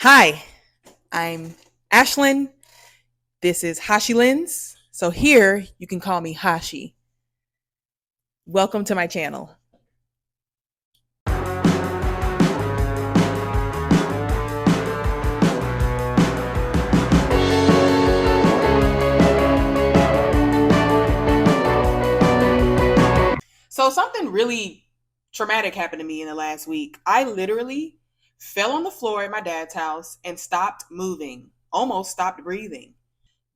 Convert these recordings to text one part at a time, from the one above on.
Hi, I'm Ashlyn. This is Hashi Lens. So here you can call me Hashi. Welcome to my channel. So something really traumatic happened to me in the last week. I literally fell on the floor at my dad's house and stopped moving, almost stopped breathing.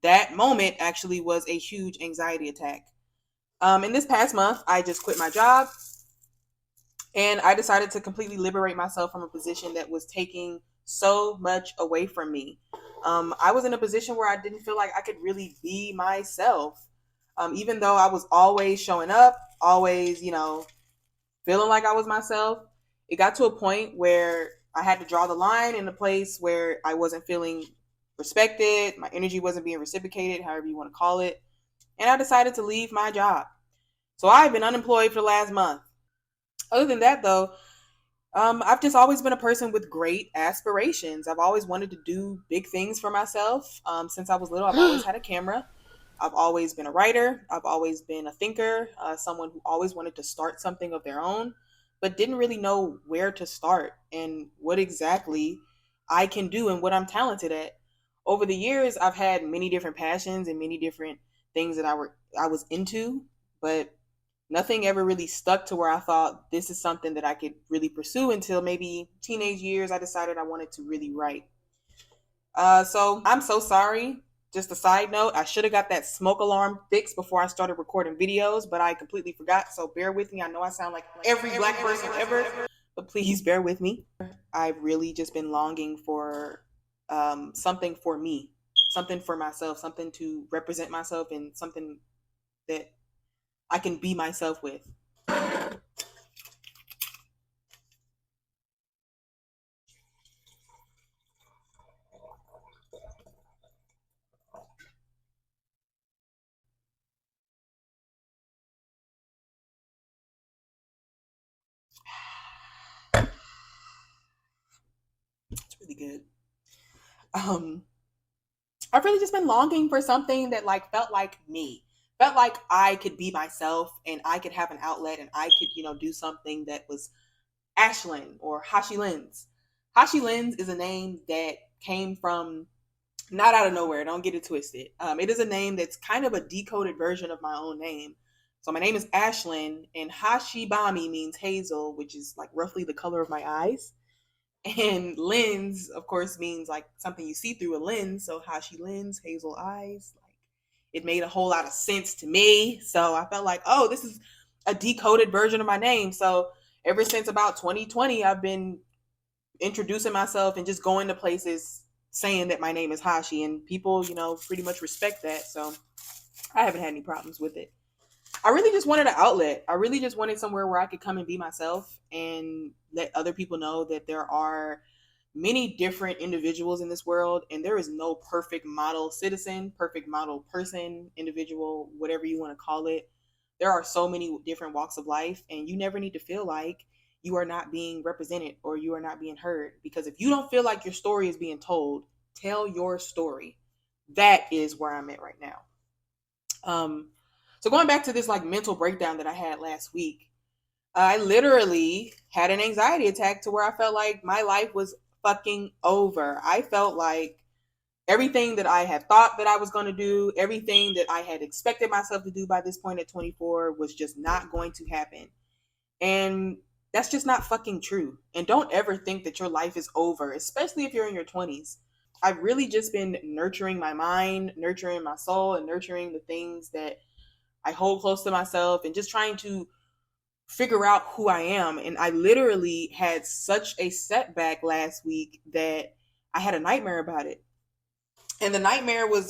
That moment actually was a huge anxiety attack. In this past month, I just quit my job and I decided to completely liberate myself from a position that was taking so much away from me. I was in a position where I didn't feel like I could really be myself. Even though I was always showing up, always, feeling like I was myself, it got to a point where I had to draw the line in a place where I wasn't feeling respected. My energy wasn't being reciprocated, however you want to call it. And I decided to leave my job. So I've been unemployed for the last month. Other than that, though, I've just always been a person with great aspirations. I've always wanted to do big things for myself. Since I was little, I've always had a camera. I've always been a writer. I've always been a thinker, someone who always wanted to start something of their own, but didn't really know where to start and what exactly I can do and what I'm talented at. Over the years, I've had many different passions and many different things that I was into, but nothing ever really stuck to where I thought this is something that I could really pursue until maybe teenage years. I decided I wanted to really write. So I'm so sorry. Just a side note, I should have got that smoke alarm fixed before I started recording videos, but I completely forgot. So bear with me. I know I sound like every black person ever, but please bear with me. I've really just been longing for something for me, something for myself, something to represent myself, and something that I can be myself with. It's really good. Um, I've really just been longing for something that like felt like me, felt like I could be myself and I could have an outlet and I could, do something that was Ashlyn or Hashi Lens. Hashi Lens is a name that came from not out of nowhere. Don't get it twisted. It is a name that's kind of a decoded version of my own name. So my name is Ashlyn, and Hashibami means hazel, which is like roughly the color of my eyes. And lens, of course, means like something you see through a lens. So Hashi lens, hazel eyes. Like it made a whole lot of sense to me. So I felt like, oh, this is a decoded version of my name. So ever since about 2020, I've been introducing myself and just going to places saying that my name is Hashi, and people, pretty much respect that. So I haven't had any problems with it. I really just wanted an outlet. I really just wanted somewhere where I could come and be myself and let other people know that there are many different individuals in this world and there is no perfect model citizen, perfect model person, individual, whatever you want to call it. There are so many different walks of life and you never need to feel like you are not being represented or you are not being heard, because if you don't feel like your story is being told, tell your story. That is where I'm at right now. So going back to this like mental breakdown that I had last week, I literally had an anxiety attack to where I felt like my life was fucking over. I felt like everything that I had thought that I was going to do, everything that I had expected myself to do by this point at 24 was just not going to happen. And that's just not fucking true. And don't ever think that your life is over, especially if you're in your 20s. I've really just been nurturing my mind, nurturing my soul, and nurturing the things that I hold close to myself and just trying to figure out who I am. And I literally had such a setback last week that I had a nightmare about it. And the nightmare was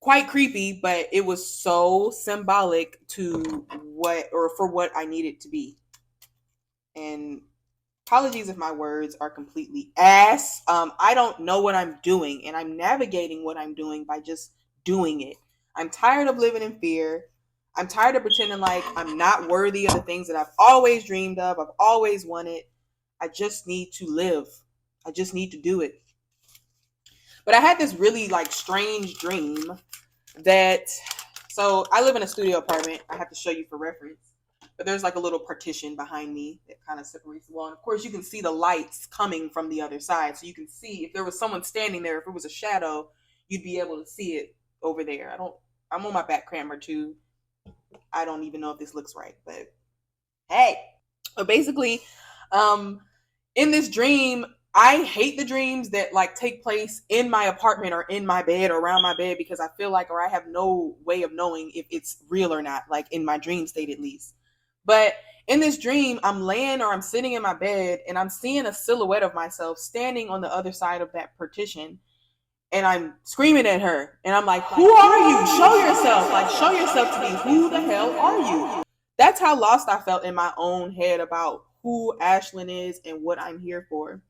quite creepy, but it was so symbolic to what or for what I needed to be. And apologies if my words are completely ass. I don't know what I'm doing, and I'm navigating what I'm doing by just doing it. I'm tired of living in fear. I'm tired of pretending like I'm not worthy of the things that I've always dreamed of, I've always wanted. I just need to live. I just need to do it. But I had this really like strange dream that, so I live in a studio apartment. I have to show you for reference. But there's like a little partition behind me that kind of separates the wall. And of course, you can see the lights coming from the other side. So you can see if there was someone standing there, if it was a shadow, you'd be able to see it over there. I'm on my back camera too. I don't even know if this looks right, but hey. But basically, um, in this dream, I hate the dreams that like take place in my apartment or in my bed or around my bed, because I feel like, or I have no way of knowing if it's real or not, like in my dream state at least. But in this dream, I'm laying or I'm sitting in my bed and I'm seeing a silhouette of myself standing on the other side of that partition. And I'm screaming at her. And I'm like, who are you? Show yourself. Like, show yourself to me. Who the hell are you? That's how lost I felt in my own head about who Ashlyn is and what I'm here for.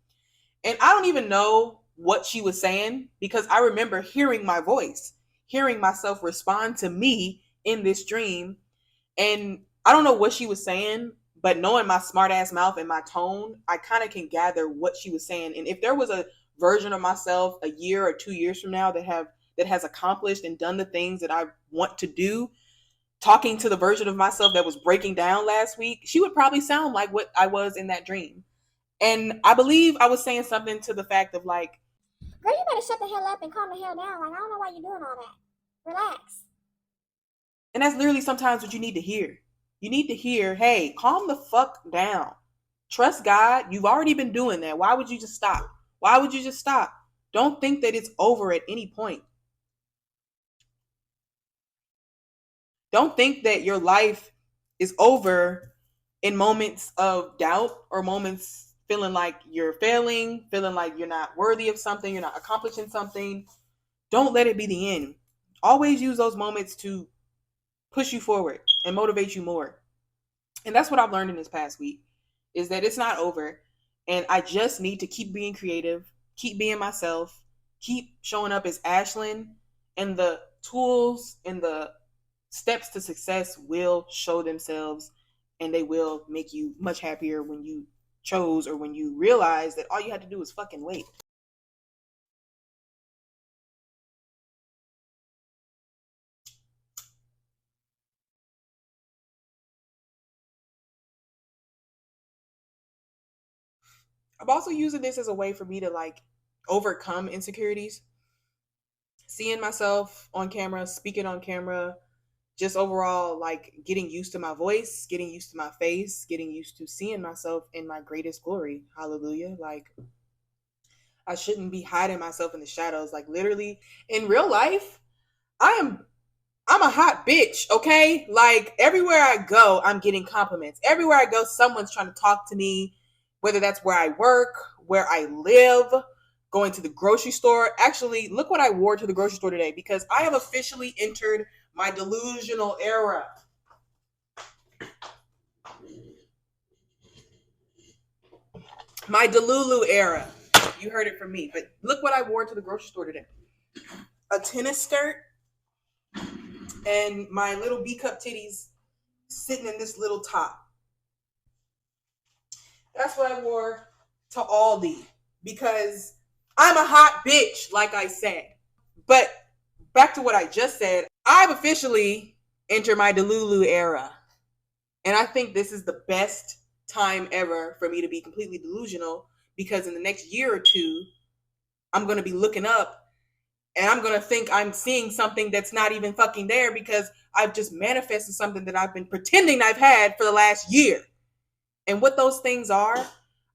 And I don't even know what she was saying, because I remember hearing my voice, hearing myself respond to me in this dream. And I don't know what she was saying, but knowing my smart ass mouth and my tone, I kind of can gather what she was saying. And if there was a version of myself a year or 2 years from now that has accomplished and done the things that I want to do, talking to the version of myself that was breaking down last week, she would probably sound like what I was in that dream. And I believe I was saying something to the fact of like, girl, you better shut the hell up and calm the hell down. Like, I don't know why you're doing all that. Relax. and that's literally sometimes what you need to hear. You need to hear, hey, calm the fuck down. Trust God. You've already been doing that. Why would you just stop? Why would you just stop? Don't think that it's over at any point. Don't think that your life is over in moments of doubt or moments feeling like you're failing, feeling like you're not worthy of something, you're not accomplishing something. Don't let it be the end. Always use those moments to push you forward and motivate you more. And that's what I've learned in this past week, is that it's not over. And I just need to keep being creative, keep being myself, keep showing up as Ashlyn, and the tools and the steps to success will show themselves, and they will make you much happier when you chose, or when you realize that all you had to do was fucking wait. I'm also using this as a way for me to like overcome insecurities. Seeing myself on camera, speaking on camera, just overall like getting used to my voice, getting used to my face, getting used to seeing myself in my greatest glory. Hallelujah. Like, I shouldn't be hiding myself in the shadows. Like, literally in real life, I am I'm a hot bitch, okay? Like, everywhere I go, I'm getting compliments. Everywhere I go, someone's trying to talk to me, whether that's where I work, where I live, going to the grocery store. Actually, look what I wore to the grocery store today, because I have officially entered my delusional era. My Delulu era. You heard it from me. But look what I wore to the grocery store today. A tennis skirt and my little B cup titties sitting in this little top. That's what I wore to Aldi, because I'm a hot bitch, like I said. But back to what I just said, I've officially entered my Delulu era. And I think this is the best time ever for me to be completely delusional, because in the next year or two, I'm going to be looking up and I'm going to think I'm seeing something that's not even fucking there, because I've just manifested something that I've been pretending I've had for the last year. And what those things are,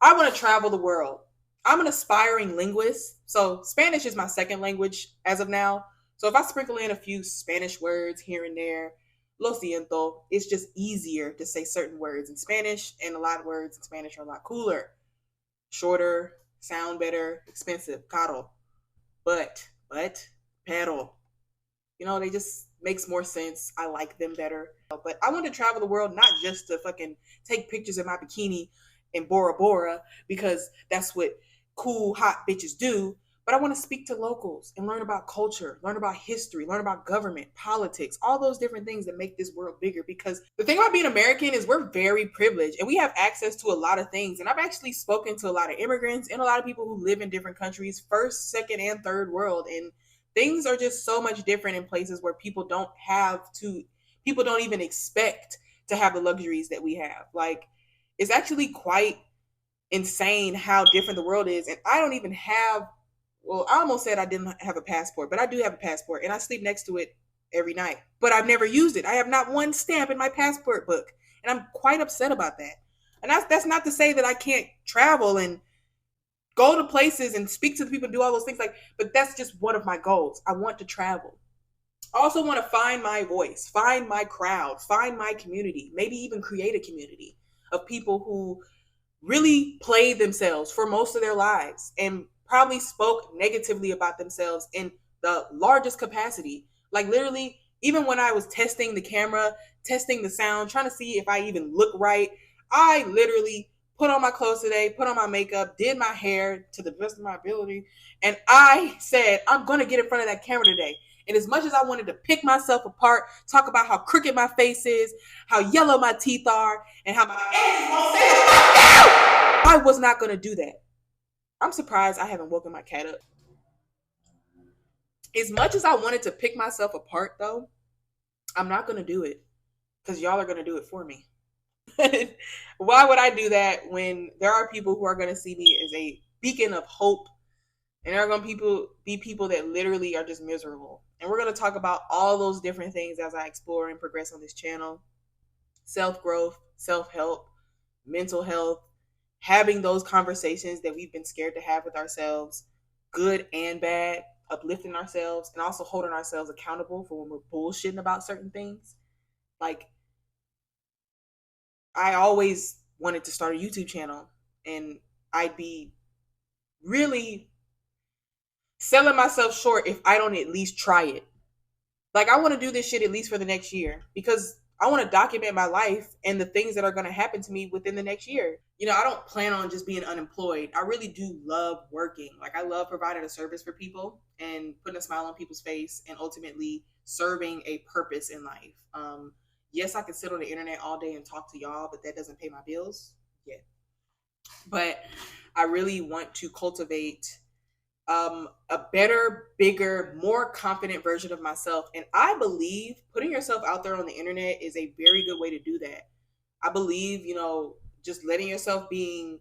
I want to travel the world. I'm an aspiring linguist. So Spanish is my second language as of now. So if I sprinkle in a few Spanish words here and there, lo siento, it's just easier to say certain words in Spanish, and a lot of words in Spanish are a lot cooler, shorter, sound better, expensive, caro. But, pero, they just makes more sense. I like them better. But I want to travel the world, not just to fucking take pictures in my bikini in Bora Bora, because that's what cool hot bitches do, But I want to speak to locals and learn about culture, learn about history, learn about government, politics, all those different things that make this world bigger. Because the thing about being American is we're very privileged and we have access to a lot of things. And I've actually spoken to a lot of immigrants and a lot of people who live in different countries, first, second, and third world. And things are just so much different in places where people don't even expect to have the luxuries that we have. Like, it's actually quite insane how different the world is. And I don't even have, well, I almost said I didn't have a passport, but I do have a passport and I sleep next to it every night. But I've never used it. I have not one stamp in my passport book. And I'm quite upset about that. And that's not to say that I can't travel and go to places and speak to the people and do all those things, like, but that's just one of my goals. I want to travel. I also want to find my voice, find my crowd, find my community, maybe even create a community of people who really played themselves for most of their lives and probably spoke negatively about themselves in the largest capacity. Like, literally, even when I was testing the camera, testing the sound, trying to see if I even look right, I literally put on my clothes today, put on my makeup, did my hair to the best of my ability, and I said, I'm going to get in front of that camera today. And as much as I wanted to pick myself apart, talk about how crooked my face is, how yellow my teeth are, and how my edges won't say I was not going to do that. I'm surprised I haven't woken my cat up. As much as I wanted to pick myself apart, though, I'm not going to do it because y'all are going to do it for me. Why would I do that when there are people who are going to see me as a beacon of hope, and there are going to be people that literally are just miserable? And we're going to talk about all those different things as I explore and progress on this channel: self-growth, self-help, mental health, having those conversations that we've been scared to have with ourselves, good and bad, uplifting ourselves, and also holding ourselves accountable for when we're bullshitting about certain things. Like, I always wanted to start a YouTube channel, and I'd be really selling myself short if I don't at least try it. Like, I want to do this shit at least for the next year because I want to document my life and the things that are going to happen to me within the next year. I don't plan on just being unemployed. I really do love working. Like, I love providing a service for people and putting a smile on people's face and ultimately serving a purpose in life. Yes, I can sit on the internet all day and talk to y'all, but that doesn't pay my bills yet. But I really want to cultivate a better, bigger, more confident version of myself. And I believe putting yourself out there on the internet is a very good way to do that. I believe, just letting yourself being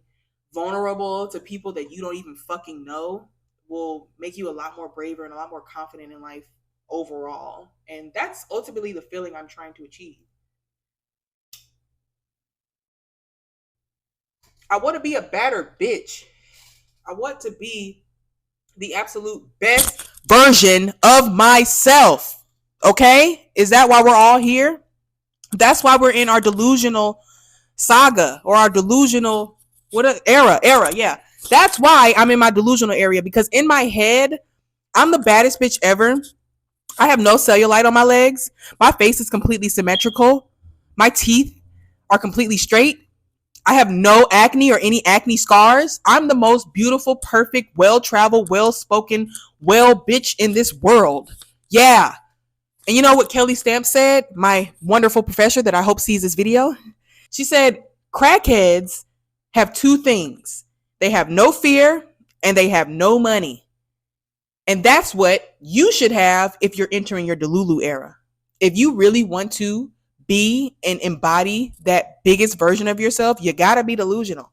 vulnerable to people that you don't even fucking know will make you a lot more braver and a lot more confident in life overall. And that's ultimately the feeling I'm trying to achieve. I want to be a better bitch. I want to be the absolute best version of myself. Okay? Is that why we're all here? That's why we're in our delusional saga, or our delusional era. Yeah. That's why I'm in my delusional area, because in my head, I'm the baddest bitch ever. I have no cellulite on my legs. My face is completely symmetrical. My teeth are completely straight. I have no acne or any acne scars. I'm the most beautiful, perfect, well-traveled, well-spoken, well bitch in this world. Yeah. And you know what Kelly Stamp said? My wonderful professor that I hope sees this video. She said, crackheads have two things. They have no fear and they have no money. And that's what you should have if you're entering your Delulu era. If you really want to be and embody that biggest version of yourself, you gotta be delusional.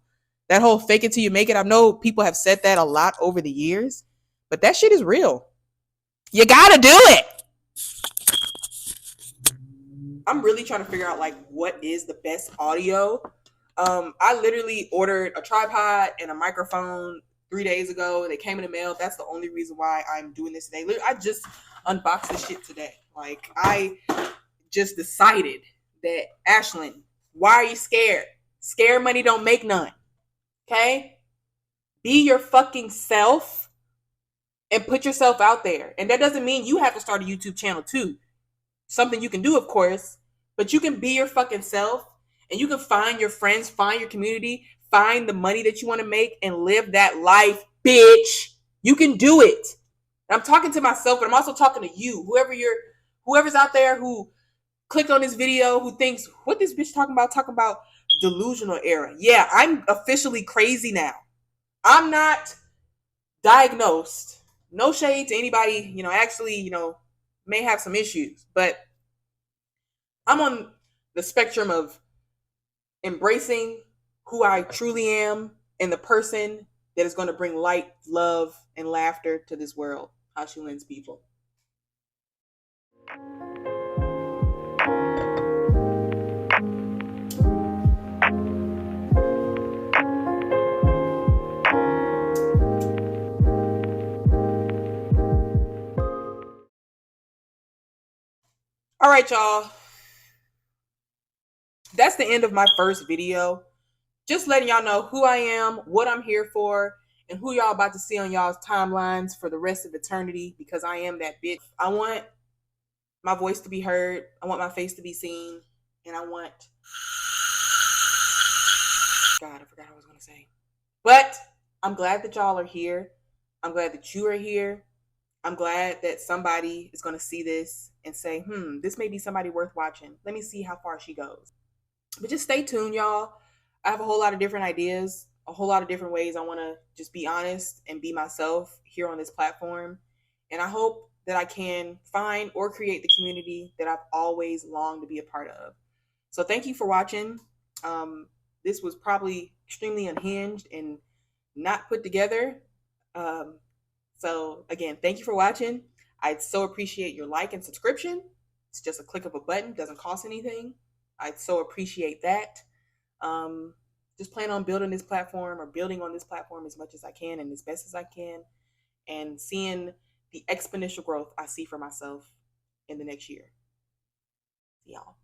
That whole fake it till you make it. I know people have said that a lot over the years, but that shit is real. You gotta do it. I'm really trying to figure out like what is the best audio. I literally ordered a tripod and a microphone 3 days ago. They came in the mail. That's the only reason why I'm doing this today. I just unboxed this shit today. Like, I just decided that, Ashlyn, why are you scared? Scared money don't make none. Okay? Be your fucking self and put yourself out there. And that doesn't mean you have to start a YouTube channel too. Something you can do, of course, but you can be your fucking self and you can find your friends, find your community, find the money that you want to make and live that life, bitch. You can do it. I'm talking to myself, but I'm also talking to you, whoever's out there who clicked on this video, who thinks, what this bitch talking about delusional era. Yeah, I'm officially crazy now. I'm not diagnosed. No shade to anybody, actually, may have some issues, but I'm on the spectrum of embracing who I truly am and the person that is going to bring light, love, and laughter to this world. How she wins people. All right, y'all. That's the end of my first video. Just letting y'all know who I am, what I'm here for, and who y'all about to see on y'all's timelines for the rest of eternity, because I am that bitch. I want my voice to be heard. I want my face to be seen. And I want... God, I forgot what I was going to say. But I'm glad that y'all are here. I'm glad that you are here. I'm glad that somebody is going to see this and say, this may be somebody worth watching. Let me see how far she goes. But just stay tuned, y'all. I have a whole lot of different ideas, a whole lot of different ways I want to just be honest and be myself here on this platform. And I hope that I can find or create the community that I've always longed to be a part of. So thank you for watching. This was probably extremely unhinged and not put together. So again, thank you for watching. I'd so appreciate your like and subscription. It's just a click of a button, doesn't cost anything. I'd so appreciate that. Just plan on building this platform or building on this platform as much as I can and as best as I can, and seeing the exponential growth I see for myself in the next year. See y'all.